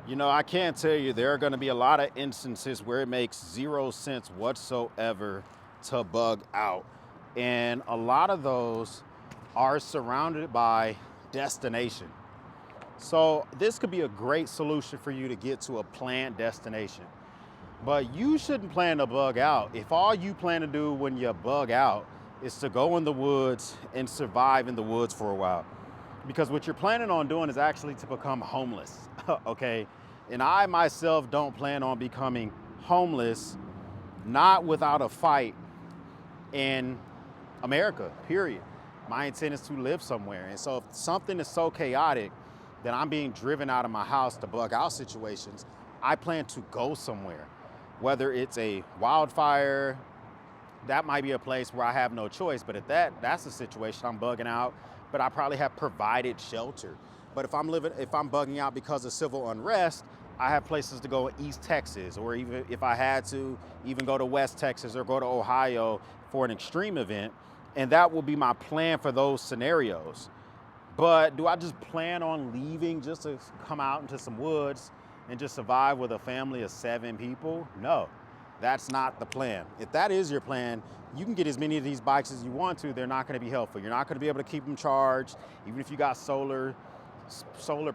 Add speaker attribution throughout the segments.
Speaker 1: You know, I can't tell you, there are going to be a lot of instances where it makes zero sense whatsoever to bug out. And a lot of those are surrounded by destination. So this could be a great solution for you to get to a planned destination. But you shouldn't plan to bug out if all you plan to do when you bug out is to go in the woods and survive in the woods for a while. Because what you're planning on doing is actually to become homeless, okay? And I myself don't plan on becoming homeless, not without a fight in America, period. My intent is to live somewhere. And so if something is so chaotic that I'm being driven out of my house to bug out situations, I plan to go somewhere. Whether it's a wildfire, that might be a place where I have no choice, but if that's the situation, I'm bugging out, but I probably have provided shelter. But if I'm bugging out because of civil unrest, I have places to go in East Texas, or even if I had to, even go to West Texas or go to Ohio for an extreme event, and that will be my plan for those scenarios. But do I just plan on leaving just to come out into some woods and just survive with a family of 7 people? No, that's not the plan. If that is your plan, you can get as many of these bikes as you want to. They're not going to be helpful. You're not going to be able to keep them charged, even if you got solar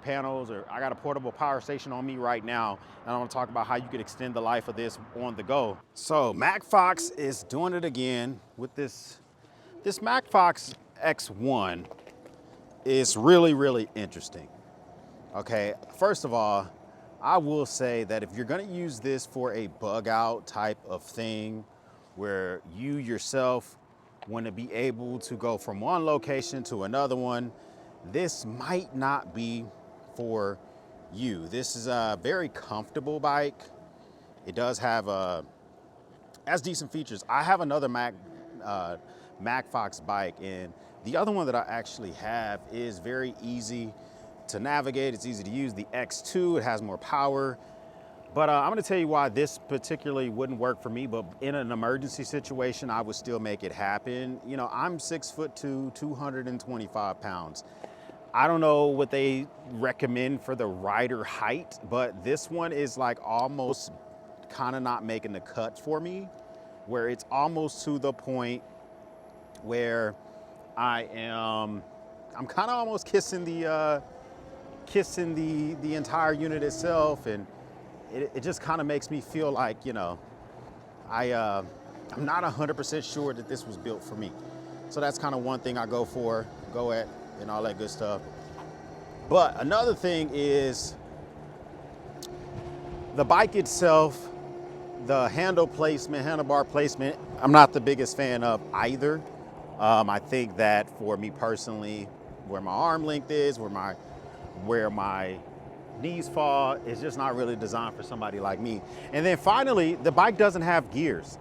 Speaker 1: panels, or I got a portable power station on me right now, and I want to talk about how you could extend the life of this on the go. So Macfox is doing it again with this Macfox X1 is really interesting. Okay, first of all, I will say that if you're going to use this for a bug out type of thing where you yourself want to be able to go from one location to another one, this might not be for you. This is a very comfortable bike. It does have has decent features. I have another Macfox bike, and the other one that I actually have is very easy to navigate. It's easy to use. The X2, it has more power. But I'm gonna tell you why this particularly wouldn't work for me, but in an emergency situation, I would still make it happen. You know, I'm 6'2", 225 pounds. I don't know what they recommend for the rider height, but this one is like almost kind of not making the cut for me, where it's almost to the point where I'm kind of almost kissing the entire unit itself, and it just kind of makes me feel like, you know, I'm not 100% sure that this was built for me. So that's kind of one thing I go at, and all that good stuff. But another thing is the bike itself, the handlebar placement, I'm not the biggest fan of either. I think that for me personally, where my arm length is, where my knees fall, it's just not really designed for somebody like me. And then finally, the bike doesn't have gears.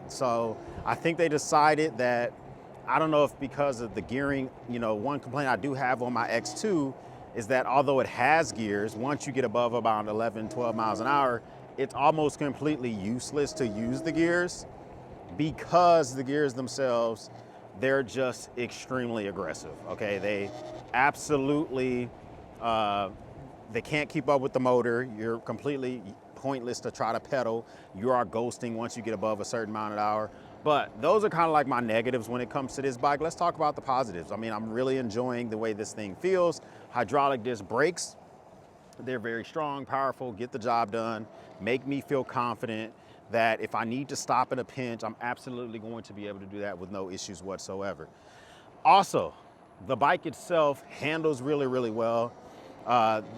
Speaker 1: So I think they decided that, I don't know if because of the gearing, you know, one complaint I do have on my X2 is that although it has gears, once you get above about 11, 12 miles an hour, it's almost completely useless to use the gears, because the gears themselves, they're just extremely aggressive, okay? They absolutely, they can't keep up with the motor. You're completely pointless to try to pedal. You are ghosting once you get above a certain amount an hour. But those are kind of like my negatives when it comes to this bike. Let's talk about the positives. I mean, I'm really enjoying the way this thing feels. Hydraulic disc brakes, they're very strong, powerful, get the job done, make me feel confident that if I need to stop in a pinch, I'm absolutely going to be able to do that with no issues whatsoever. Also, the bike itself handles really well.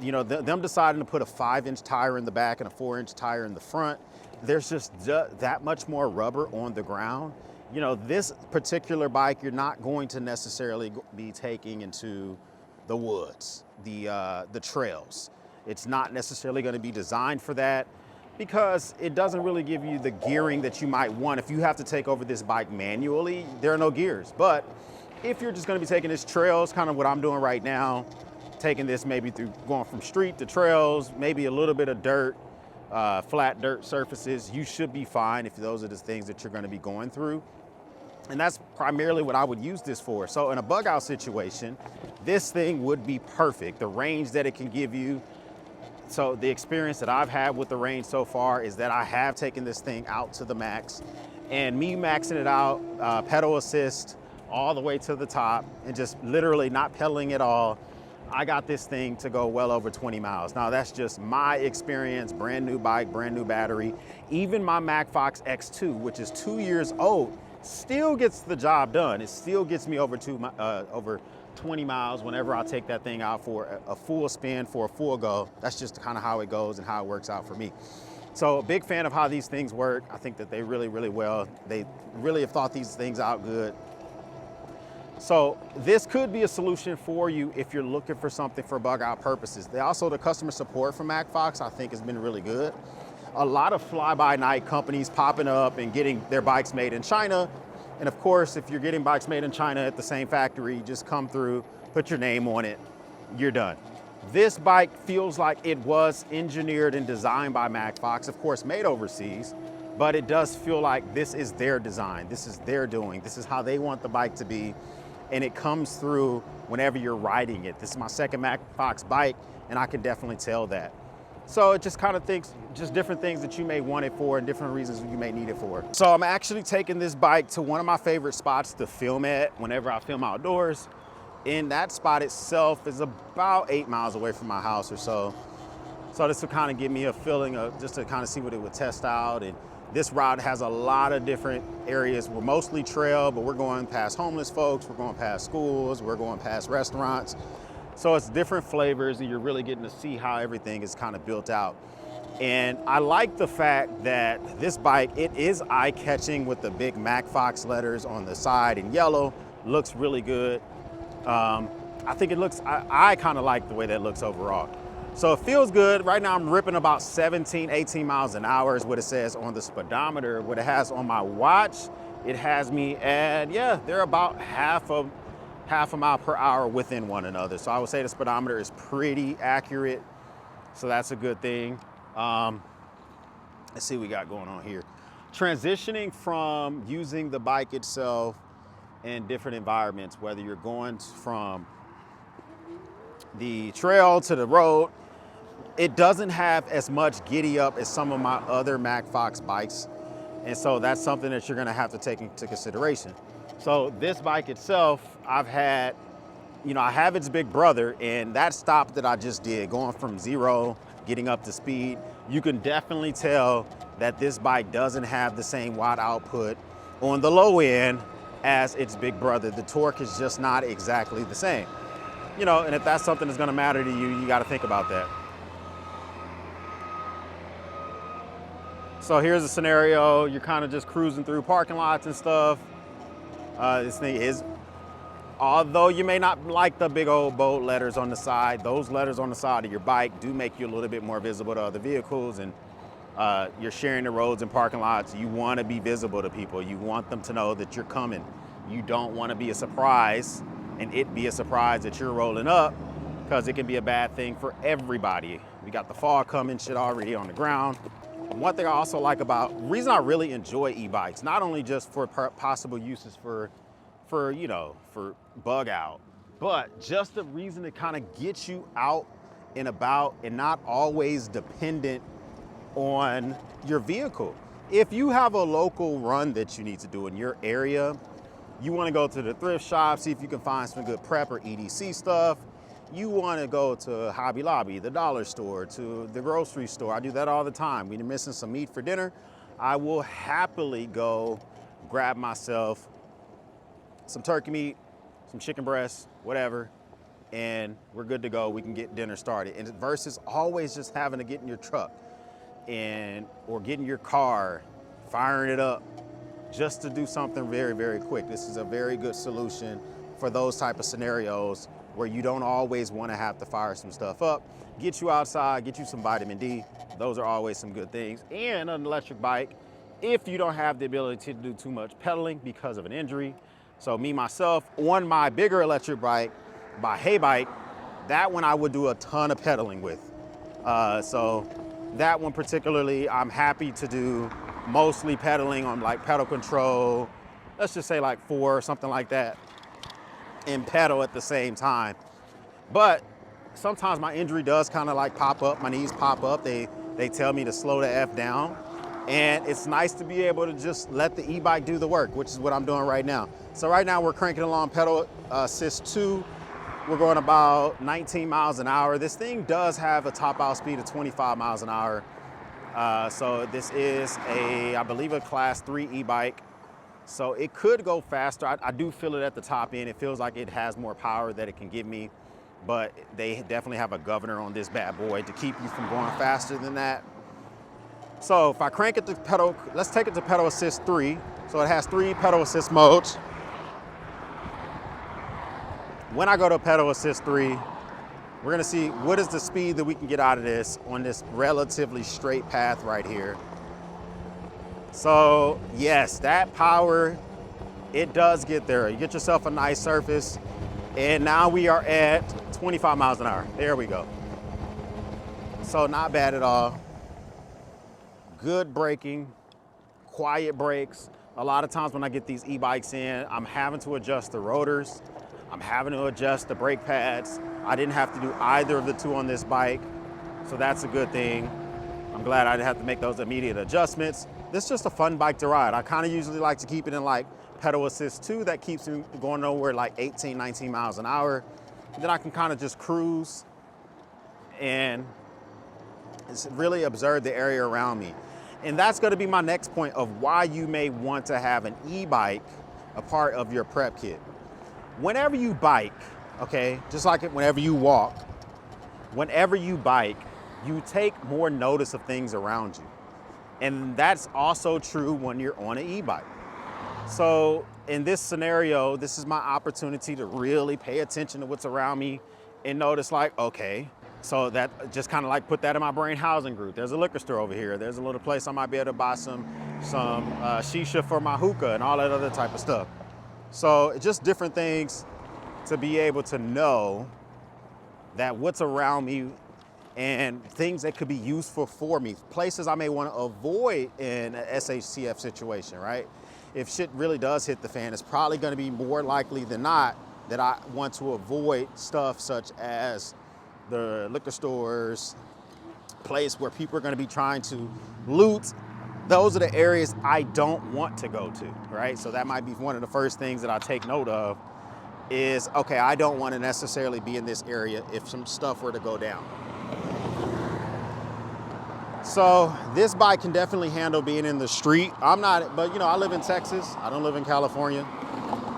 Speaker 1: You know, them deciding to put a 5-inch tire in the back and a 4-inch tire in the front, there's just that much more rubber on the ground. You know, this particular bike, you're not going to necessarily be taking into the woods, the trails. It's not necessarily going to be designed for that, because it doesn't really give you the gearing that you might want. If you have to take over this bike manually, there are no gears. But if you're just going to be taking this trails, kind of what I'm doing right now, taking this maybe through going from street to trails, maybe a little bit of dirt, flat dirt surfaces, you should be fine if those are the things that you're going to be going through. And that's primarily what I would use this for. So in a bug out situation, this thing would be perfect. The range that it can give you, So the experience that I've had with the range so far is that I have taken this thing out to the max, and me maxing it out, pedal assist all the way to the top and just literally not pedaling at all, I got this thing to go well over 20 miles. Now that's just my experience, brand new bike, brand new battery. Even my Macfox X2, which is 2 years old, still gets the job done. It still gets me over 20 miles whenever I take that thing out for a full spin, for a full go. That's just kind of how it goes and how it works out for me. So a big fan of how these things work. I think that they really, really well. They really have thought these things out good. So this could be a solution for you if you're looking for something for bug out purposes. The customer support from Macfox, I think, has been really good. A lot of fly-by-night companies popping up and getting their bikes made in China. And of course, if you're getting bikes made in China at the same factory, just come through, put your name on it, you're done. This bike feels like it was engineered and designed by Macfox, of course, made overseas, but it does feel like this is their design, this is their doing, this is how they want the bike to be, and it comes through whenever you're riding it. This is my second Macfox bike, and I can definitely tell that. So it just kind of just different things that you may want it for and different reasons you may need it for. So I'm actually taking this bike to one of my favorite spots to film at whenever I film outdoors. And that spot itself is about 8 miles away from my house or so. So this will kind of give me a feeling of just to kind of see what it would test out. And this route has a lot of different areas. We're mostly trail, but we're going past homeless folks, we're going past schools, we're going past restaurants. So it's different flavors, and you're really getting to see how everything is kind of built out. And I like the fact that this bike, it is eye-catching with the big Macfox letters on the side in yellow. Looks really good. I think it looks, I kind of like the way that looks overall. So it feels good. Right now I'm ripping about 17, 18 miles an hour is what it says on the speedometer. What it has on my watch, it has me at, yeah, they're about half a mile per hour within one another. So I would say the speedometer is pretty accurate. So that's a good thing. Let's see what we got going on here. Transitioning from using the bike itself in different environments, whether you're going from the trail to the road, it doesn't have as much giddy up as some of my other Macfox bikes. And so that's something that you're gonna have to take into consideration. So this bike itself, I've had, I have its big brother, and that stop that I just did, going from 0, getting up to speed, you can definitely tell that this bike doesn't have the same watt output on the low end as its big brother. The torque is just not exactly the same. And if that's something that's gonna matter to you, you gotta think about that. So here's a scenario, you're kind of just cruising through parking lots and stuff. This thing is, although you may not like the big old bold letters on the side, those letters on the side of your bike do make you a little bit more visible to other vehicles, and you're sharing the roads and parking lots. You want to be visible to people. You want them to know that you're coming. You don't want to be a surprise and it be a surprise that you're rolling up, because it can be a bad thing for everybody. We got the fog coming, shit already on the ground. One thing I also like about, reason I really enjoy e-bikes, not only just for possible uses for bug out, but just the reason to kind of get you out and about and not always dependent on your vehicle. If you have a local run that you need to do in your area, you want to go to the thrift shop, see if you can find some good prep or EDC stuff. You want to go to Hobby Lobby, the dollar store, to the grocery store. I do that all the time. We're missing some meat for dinner. I will happily go grab myself some turkey meat, some chicken breasts, whatever, and we're good to go. We can get dinner started. And versus always just having to get in your truck or get in your car, firing it up just to do something very, very quick. This is a very good solution for those type of scenarios where you don't always want to have to fire some stuff up. Get you outside, get you some vitamin D. Those are always some good things. And an electric bike, if you don't have the ability to do too much pedaling because of an injury. So me, myself, on my bigger electric bike, my Hay Bike, that one I would do a ton of pedaling with. So that one particularly, I'm happy to do mostly pedaling on like pedal control, let's just say like 4 or something like that, and pedal at the same time. But sometimes my injury does kind of like pop up, my knees pop up. They tell me to slow the F down. And it's nice to be able to just let the e-bike do the work, which is what I'm doing right now. So right now we're cranking along pedal assist 2. We're going about 19 miles an hour. This thing does have a top out speed of 25 miles an hour. So this is I believe a class 3 e-bike. So it could go faster. I do feel it at the top end. It feels like it has more power that it can give me, but they definitely have a governor on this bad boy to keep you from going faster than that. So if I crank it to pedal, let's take it to pedal assist 3. So it has 3 pedal assist modes. When I go to pedal assist 3, we're gonna see what is the speed that we can get out of this on this relatively straight path right here. So yes, that power, it does get there. You get yourself a nice surface, and now we are at 25 miles an hour. There we go. So not bad at all. Good braking, quiet brakes. A lot of times when I get these e-bikes in, I'm having to adjust the rotors. I'm having to adjust the brake pads. I didn't have to do either of the 2 on this bike, so that's a good thing. I'm glad I didn't have to make those immediate adjustments. This is just a fun bike to ride. I kind of usually like to keep it in like pedal assist 2. That keeps me going nowhere like 18, 19 miles an hour. Then I can kind of just cruise and really observe the area around me. And that's going to be my next point of why you may want to have an e-bike a part of your prep kit. Whenever you bike, okay, just like whenever you walk, whenever you bike, you take more notice of things around you. And that's also true when you're on an e-bike. So in this scenario, this is my opportunity to really pay attention to what's around me and notice like, okay, so that just kind of like put that in my brain housing group. There's a liquor store over here. There's a little place I might be able to buy some shisha for my hookah and all that other type of stuff. So just different things to be able to know that what's around me and things that could be useful for me, places I may want to avoid in a SHTF situation, right? If shit really does hit the fan, it's probably going to be more likely than not that I want to avoid stuff such as the liquor stores, place where people are going to be trying to loot. Those are the areas I don't want to go to, right? So that might be one of the first things that I take note of is, okay, I don't want to necessarily be in this area if some stuff were to go down. So this bike can definitely handle being in the street. I'm not, but you know, I live in Texas. I don't live in California.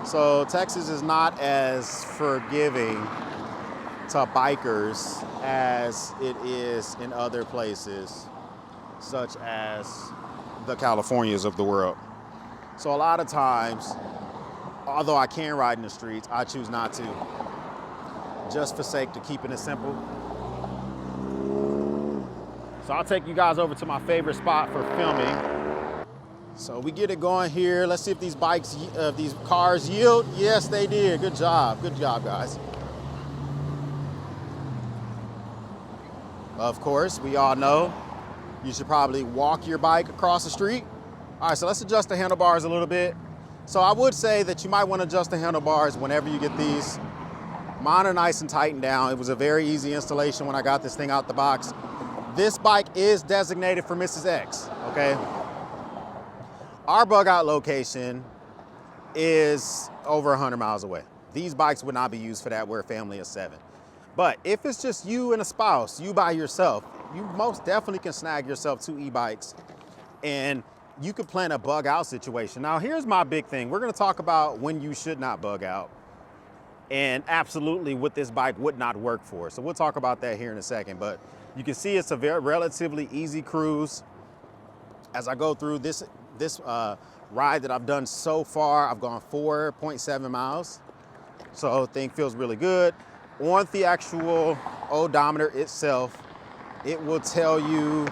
Speaker 1: So Texas is not as forgiving to bikers as it is in other places, such as the Californias of the world. So a lot of times, although I can ride in the streets, I choose not to, just for sake to keeping it simple. So I'll take you guys over to my favorite spot for filming. So we get it going here. Let's see if these these cars yield. Yes, they did. Good job, guys. Of course, we all know you should probably walk your bike across the street. All right, so let's adjust the handlebars a little bit. So I would say that you might want to adjust the handlebars whenever you get these. Mine are nice and tightened down. It was a very easy installation when I got this thing out the box. This bike is designated for Mrs. X, okay? Our bug out location is over 100 miles away. These bikes would not be used for that. We're a family of 7. But if it's just you and a spouse, you by yourself, you most definitely can snag yourself 2 e-bikes and you could plan a bug out situation. Now, here's my big thing. We're gonna talk about when you should not bug out and absolutely what this bike would not work for. So we'll talk about that here in a second, but you can see it's a very relatively easy cruise. As I go through this ride that I've done so far, I've gone 4.7 miles. So the thing feels really good. On the actual odometer itself, it will tell you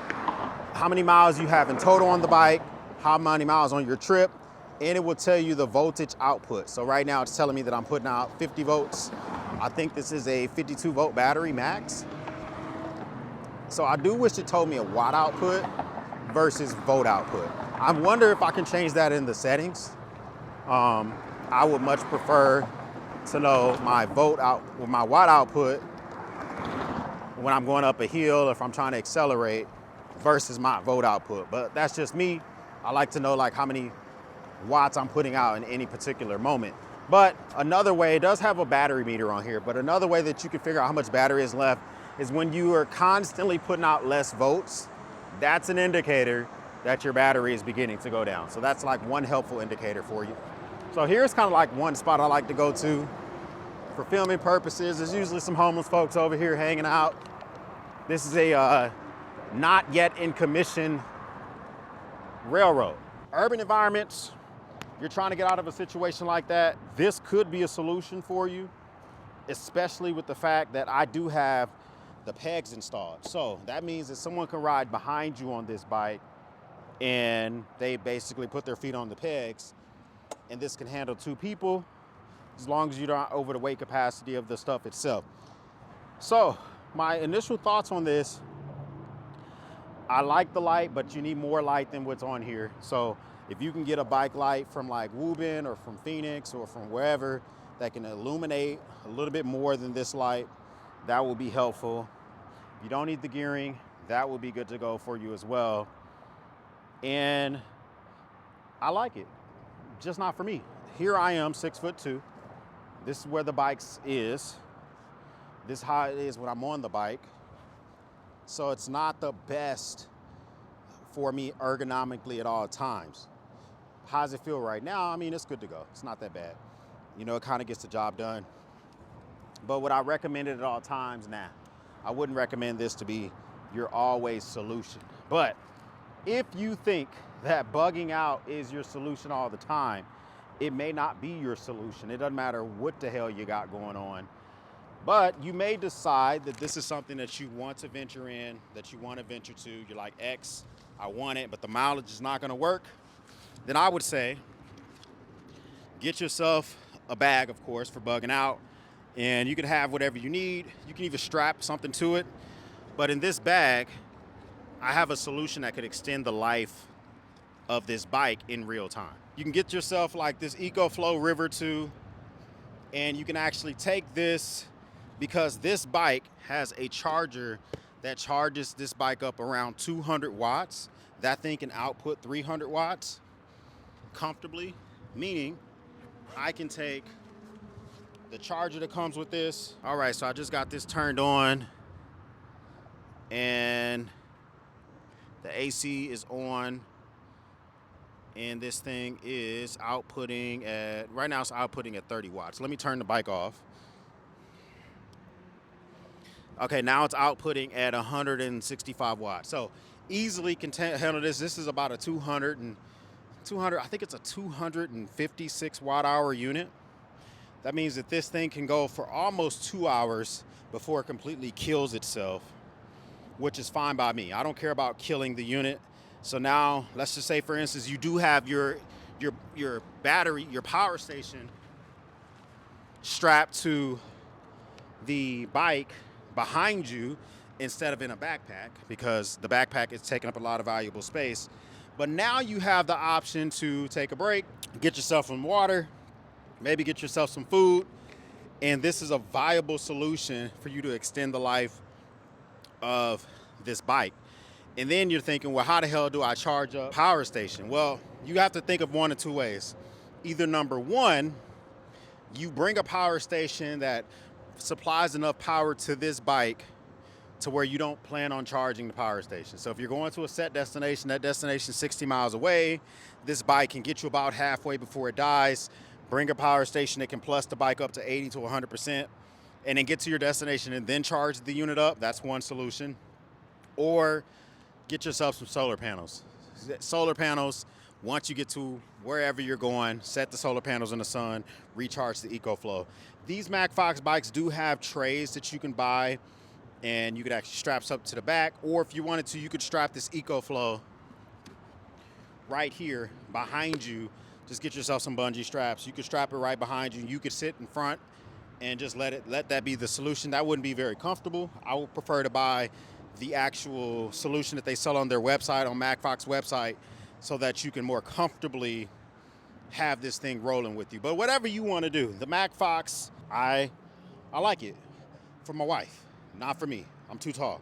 Speaker 1: how many miles you have in total on the bike, how many miles on your trip, and it will tell you the voltage output. So right now it's telling me that I'm putting out 50 volts. I think this is a 52 volt battery max. So I do wish it told me a watt output versus volt output. I wonder if I can change that in the settings. I would much prefer to know my watt output when I'm going up a hill, if I'm trying to accelerate versus my volt output. But that's just me. I like to know like how many watts I'm putting out in any particular moment. But another way, it does have a battery meter on here, but another way that you can figure out how much battery is left is when you are constantly putting out less volts, that's an indicator that your battery is beginning to go down. So that's like one helpful indicator for you. So here's kind of like one spot I like to go to for filming purposes. There's usually some homeless folks over here hanging out. This is a not yet in commission railroad. Urban environments, you're trying to get out of a situation like that, this could be a solution for you, especially with the fact that I do have the pegs installed. So that means that someone can ride behind you on this bike and they basically put their feet on the pegs, and this can handle 2 people as long as you're not over the weight capacity of the stuff itself. So my initial thoughts on this, I like the light, but you need more light than what's on here. So if you can get a bike light from like Woburn or from Phoenix or from wherever that can illuminate a little bit more than this light, that will be helpful. If you don't need the gearing, that will be good to go for you as well. And I like it, just not for me. Here I am, 6'2". This is where the bike is. This is how it is when I'm on the bike. So it's not the best for me ergonomically at all times. How does it feel right now? I mean, it's good to go. It's not that bad. You know, it kind of gets the job done. But would I recommend it at all times? Nah. I wouldn't recommend this to be your always solution. But if you think that bugging out is your solution all the time, it may not be your solution. It doesn't matter what the hell you got going on. But you may decide that this is something that you want to venture in, that you want to venture to. You're like, X, I want it, but the mileage is not going to work. Then I would say, get yourself a bag, of course, for bugging out. And you can have whatever you need. You can even strap something to it. But in this bag, I have a solution that could extend the life of this bike in real time. You can get yourself like this EcoFlow River 2, and you can actually take this, because this bike has a charger that charges this bike up around 200 watts. That thing can output 300 watts comfortably, meaning I can take the charger that comes with this. All right, so I just got this turned on and the AC is on, and this thing is outputting at, right now it's outputting at 30 watts. Let me turn the bike off. Okay, now it's outputting at 165 watts. So easily can handle this. This is about a 200, I think it's a 256 watt hour unit. That means that this thing can go for almost 2 hours before it completely kills itself, which is fine by me. I don't care about killing the unit. So now, let's just say, for instance, you do have your battery, your power station strapped to the bike behind you instead of in a backpack, because the backpack is taking up a lot of valuable space. But now you have the option to take a break, get yourself some water, maybe get yourself some food, and this is a viable solution for you to extend the life of this bike. And then you're thinking, well, how the hell do I charge a power station? Well, you have to think of one of two ways. Either number one, you bring a power station that supplies enough power to this bike to where you don't plan on charging the power station. So if you're going to a set destination, that destination is 60 miles away, this bike can get you about halfway before it dies. Bring a power station that can plus the bike up to 80 to 100%, and then get to your destination and then charge the unit up. That's one solution. Or get yourself some solar panels. Solar panels, once you get to wherever you're going, set the solar panels in the sun, recharge the EcoFlow. These Macfox bikes do have trays that you can buy, and you could actually strap up to the back, or if you wanted to, you could strap this EcoFlow right here behind you. Just get yourself some bungee straps. You could strap it right behind you. You could sit in front and just let that be the solution. That wouldn't be very comfortable. I would prefer to buy the actual solution that they sell on their website, on Macfox website, so that you can more comfortably have this thing rolling with you. But whatever you want to do, the Macfox, I like it for my wife, not for me. I'm too tall.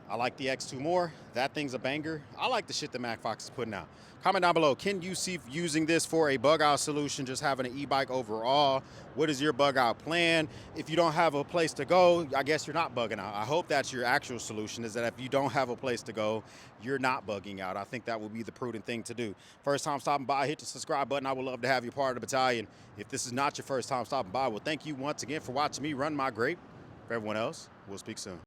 Speaker 1: I like the X2 more. That thing's a banger. I like the shit that Macfox is putting out. Comment down below, can you see using this for a bug out solution, just having an e-bike overall? What is your bug out plan? If you don't have a place to go, I guess you're not bugging out. I hope that's your actual solution, is that if you don't have a place to go, you're not bugging out. I think that would be the prudent thing to do. First time stopping by, hit the subscribe button. I would love to have you part of the battalion. If this is not your first time stopping by, well, thank you once again for watching me run my grape. For everyone else, we'll speak soon.